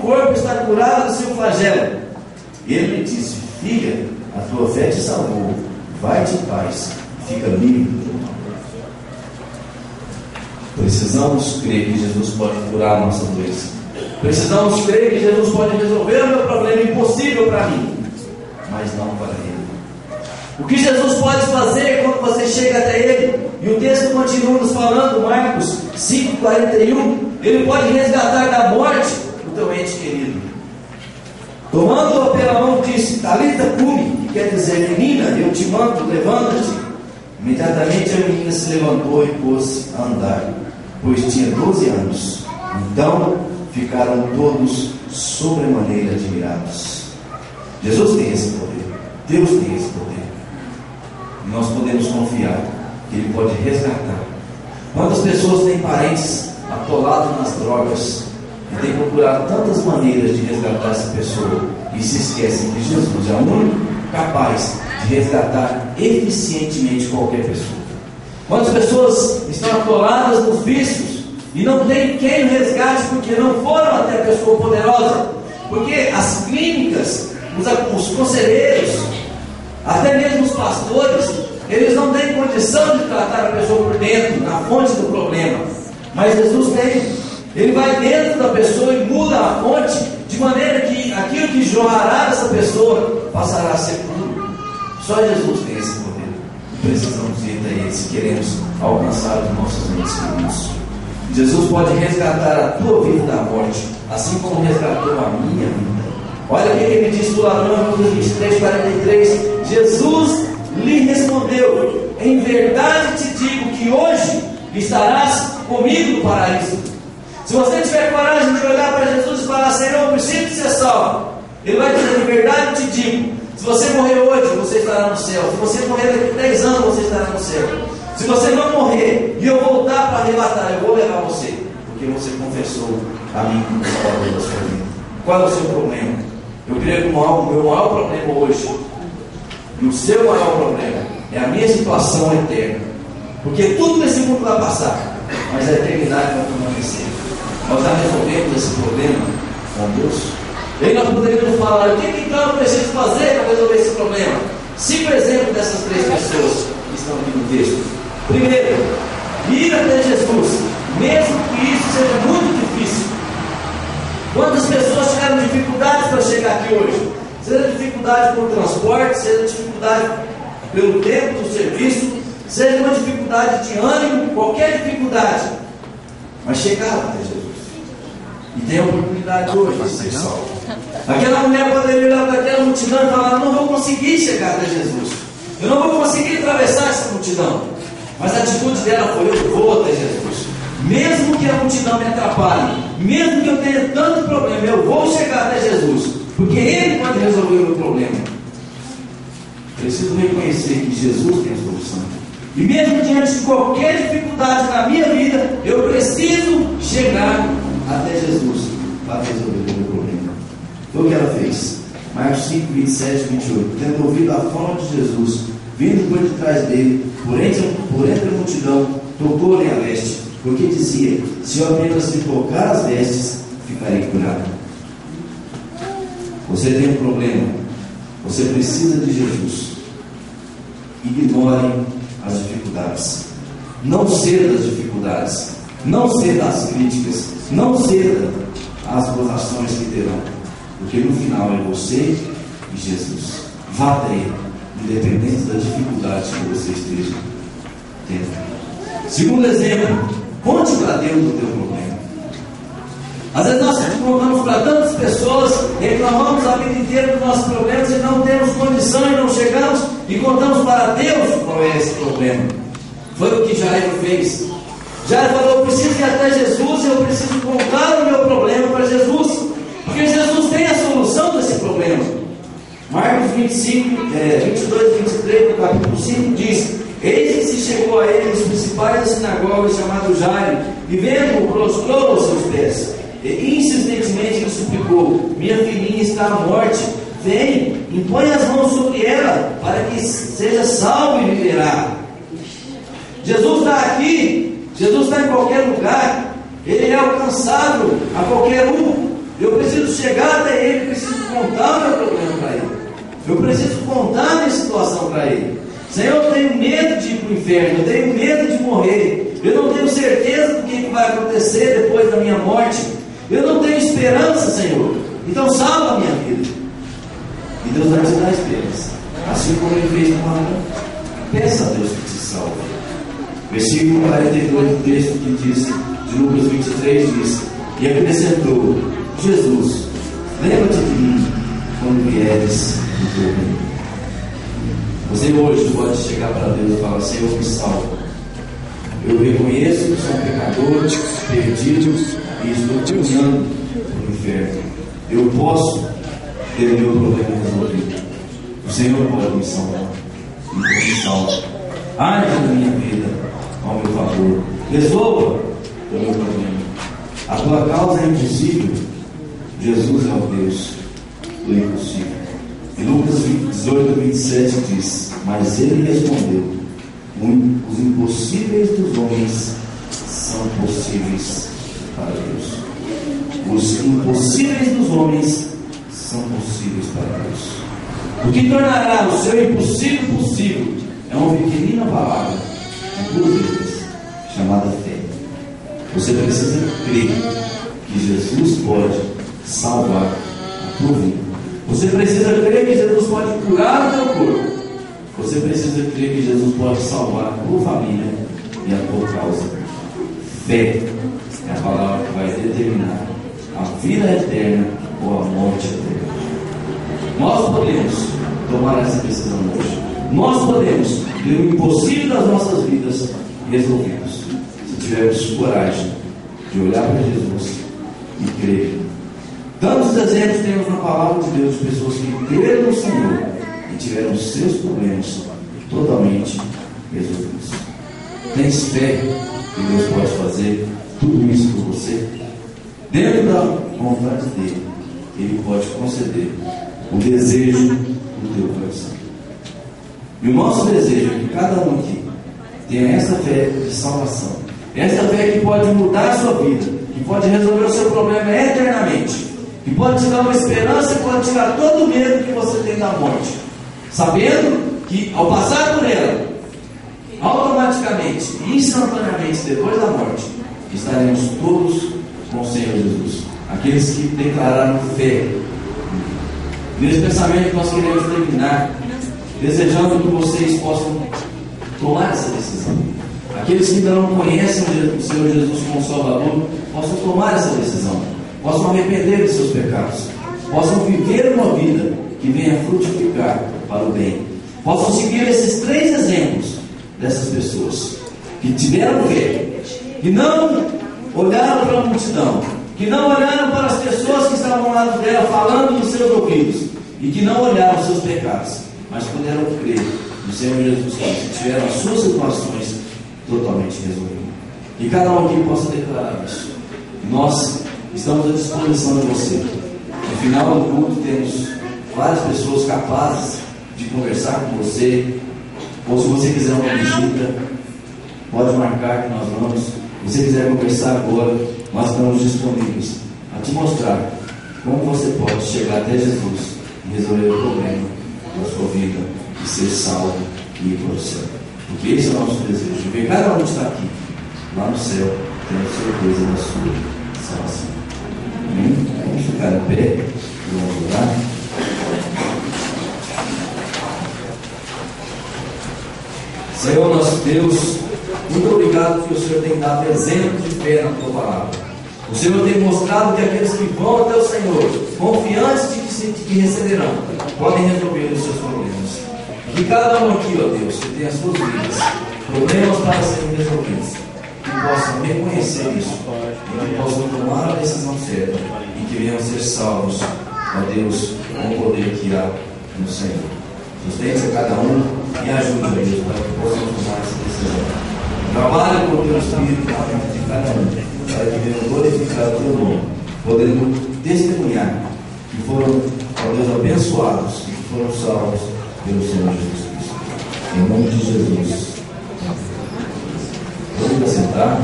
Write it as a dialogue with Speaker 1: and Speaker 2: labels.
Speaker 1: corpo está curado do seu flagelo. Ele lhe disse: filha, a tua fé te salvou, vai-te em paz, fica livre do teu mal. Precisamos crer que Jesus pode curar a nossa doença. Precisamos crer que Jesus pode resolver o meu problema impossível para mim, mas não para Ele. O que Jesus pode fazer quando você chega até Ele? E o texto continua nos falando, Marcos 5,41, Ele pode resgatar da morte o teu ente querido. Tomando-a pela mão, disse: Talita cumi, que quer dizer: menina, eu te mando, levanta-te. Imediatamente a menina se levantou e pôs a andar, pois tinha 12 anos. Então ficaram todos sobremaneira admirados. Jesus tem esse poder, Deus tem esse poder, e nós podemos confiar que Ele pode resgatar. Quantas pessoas têm parentes atolados nas drogas e têm procurado tantas maneiras de resgatar essa pessoa e se esquecem que Jesus é o único capaz de resgatar eficientemente qualquer pessoa. Quantas pessoas estão atoladas nos vícios e não tem quem o resgate porque não foram até a pessoa poderosa, porque as clínicas, os conselheiros, até mesmo os pastores, eles não têm condição de tratar a pessoa por dentro, na fonte do problema. Mas Jesus tem. Ele vai dentro da pessoa e muda a fonte, de maneira que aquilo que jorrará dessa pessoa passará a ser puro. Só Jesus tem esse poder. Precisamos ir até Ele se queremos alcançar os nossos entes queridos. Jesus pode resgatar a tua vida da morte, assim como resgatou a minha vida. Olha o que ele diz do ladrão, Lucas 23:43. Jesus lhe respondeu: em verdade te digo que hoje estarás comigo no paraíso. Se você tiver coragem de olhar para Jesus e falar: Senhor, eu preciso ser salvo, Ele vai dizer: em verdade te digo, se você morrer hoje, você estará no céu. Se você morrer daqui a 10 anos, você estará no céu. Se você não morrer e eu voltar para arrebatar, eu vou levar você, porque você confessou a mim como Salvador da sua vida. Qual é o seu problema? Eu creio que o meu maior problema hoje, e o seu maior problema, é a minha situação eterna. Porque tudo nesse mundo vai passar, mas a eternidade vai permanecer. Nós já resolvemos esse problema com Deus. E aí nós poderíamos falar: o que então eu preciso fazer para resolver esse problema? 5 exemplos dessas 3 pessoas que estão aqui no texto. Primeiro, ir até Jesus, mesmo que isso seja muito difícil. Quantas pessoas tiveram dificuldades para chegar aqui hoje? Seja dificuldade por transporte, seja dificuldade pelo tempo do serviço, seja uma dificuldade de ânimo, qualquer dificuldade, mas chegaram até Jesus. E tem a oportunidade hoje de ser salvo. Aquela mulher poderia olhar para aquela multidão e falar: não vou conseguir chegar até Jesus, eu não vou conseguir atravessar essa multidão. Mas a atitude dela foi: eu vou até Jesus. Mesmo que a multidão me atrapalhe, mesmo que eu tenha tanto problema, eu vou chegar até Jesus, porque Ele pode resolver o meu problema. Preciso reconhecer que Jesus tem a solução. E mesmo diante de qualquer dificuldade na minha vida, eu preciso chegar até Jesus para resolver o meu problema. Foi o que ela fez. Marcos 5, 27 e 28. Tendo ouvido a fala de Jesus, vindo por detrás dele, por entre a multidão, tocou-lhe a veste, porque dizia: se eu apenas lhe tocar as vestes, ficarei curado. Você tem um problema, você precisa de Jesus. Ignore as dificuldades, não ceda às dificuldades, não ceda às críticas, não ceda às acusações que terão, porque no final é você e Jesus. Vá até Ele, independente das dificuldades que você esteja tendo. Segundo exemplo, conte para Deus o teu problema. Às vezes nós contamos para tantas pessoas, reclamamos a vida inteira dos nossos problemas e não temos condição e não chegamos e contamos para Deus qual é esse problema. Foi o que Jairo fez. Jairo falou: eu preciso ir até Jesus e eu preciso contar o meu problema para Jesus, porque Jesus tem a solução desse problema. Marcos 25, 22 e 23, no capítulo 5, diz: eis que se chegou a ele os principais da sinagoga, chamado Jairo, e vendo-o, prostrou aos seus pés, e insistentemente lhe suplicou: minha filhinha está à morte, vem, impõe as mãos sobre ela, para que seja salvo e viverá. Jesus está aqui, Jesus está em qualquer lugar, Ele é alcançável a qualquer um. Eu preciso preciso chegar até Ele, preciso contar o meu problema para Ele. Eu preciso contar a minha situação para Ele. Senhor, eu tenho medo de ir para o inferno, eu tenho medo de morrer, eu não tenho certeza do que vai acontecer depois da minha morte, eu não tenho esperança, Senhor. Então salva a minha vida. E Deus vai te dar esperança, assim como Ele fez com Abraão. Peça a Deus que te salve. Versículo 42 do texto que diz, de Lucas 23 diz: e acrescentou Jesus: lembra-te de mim quando vieres no teu reino. Você hoje pode chegar para Deus e falar: Senhor, me salva. Eu reconheço que sou um pecador, perdido, e estou caminhando para o inferno. Eu posso ter o meu problema resolvido. O Senhor pode me salvar. Me salva. Age na minha vida ao meu favor. Resolva o meu problema. A tua causa é impossível. Jesus é o Deus do impossível. E Lucas 18, 27 diz: mas ele respondeu: os impossíveis dos homens são possíveis para Deus. Os impossíveis dos homens são possíveis para Deus. O que tornará o seu impossível possível é uma pequenina palavra, em 2 letras, chamada fé. Você precisa crer que Jesus pode salvar a tua vida. Você precisa crer que Jesus pode curar o teu corpo. Você precisa crer que Jesus pode salvar a tua família e a tua causa. Fé é a palavra que vai determinar a vida eterna ou a morte eterna. Nós podemos tomar essa decisão hoje. Nós podemos ter o impossível das nossas vidas resolvidos, se tivermos coragem de olhar para Jesus e crer. Tantos exemplos temos na palavra de Deus de pessoas que creram no Senhor e tiveram os seus problemas totalmente resolvidos. Tens fé que Deus pode fazer tudo isso por você? Dentro da vontade dele, Ele pode conceder o desejo do teu coração. E o nosso desejo é que cada um aqui tenha essa fé de salvação, essa fé que pode mudar a sua vida, que pode resolver o seu problema eternamente, que pode te dar uma esperança e pode tirar todo o medo que você tem da morte, sabendo que ao passar por ela, automaticamente e instantaneamente depois da morte, estaremos todos com o Senhor Jesus, aqueles que declararam fé. Nesse pensamento nós queremos terminar desejando que vocês possam tomar essa decisão. Aqueles que ainda não conhecem o Senhor Jesus como Salvador, possam tomar essa decisão, possam arrepender de seus pecados, possam viver uma vida que venha frutificar para o bem, possam seguir esses 3 exemplos dessas pessoas que tiveram fé, que não olharam para a multidão, que não olharam para as pessoas que estavam ao lado dela falando nos seus ouvidos, e que não olharam os seus pecados, mas puderam crer no Senhor Jesus Cristo, que tiveram as suas situações totalmente resolvidas. Que cada um aqui possa declarar isso. Nós estamos à disposição de você. No final do culto temos várias pessoas capazes de conversar com você, ou se você quiser uma visita, pode marcar que nós vamos. Se você quiser conversar agora, nós estamos disponíveis a te mostrar como você pode chegar até Jesus e resolver o problema da sua vida, e ser salvo e ir para o céu. Porque esse é o nosso desejo, de ver cada um que está aqui lá no céu, tendo certeza da sua salvação. Amém? Vamos ficar em pé e vamos orar. Senhor nosso Deus, muito obrigado que o Senhor tem dado exemplo de fé na tua palavra. O Senhor tem mostrado que aqueles que vão até o Senhor, confiantes de que receberão, podem resolver os seus problemas. Que cada um aqui, ó Deus, que tem as suas vidas, problemas para serem resolvidos, que possam reconhecer isso, e que possam tomar a decisão certa, e que venham ser salvos, ó Deus, com o poder que há no Senhor. Sustente a cada um e ajude a Deus para que possam tomar essa decisão. Trabalhe com o teu Espírito na vida de cada um, para que venham glorificar o teu nome, podendo testemunhar que foram, ó Deus, abençoados e que foram salvos pelo Senhor Jesus Cristo. Em nome de Jesus. Vamos sentar.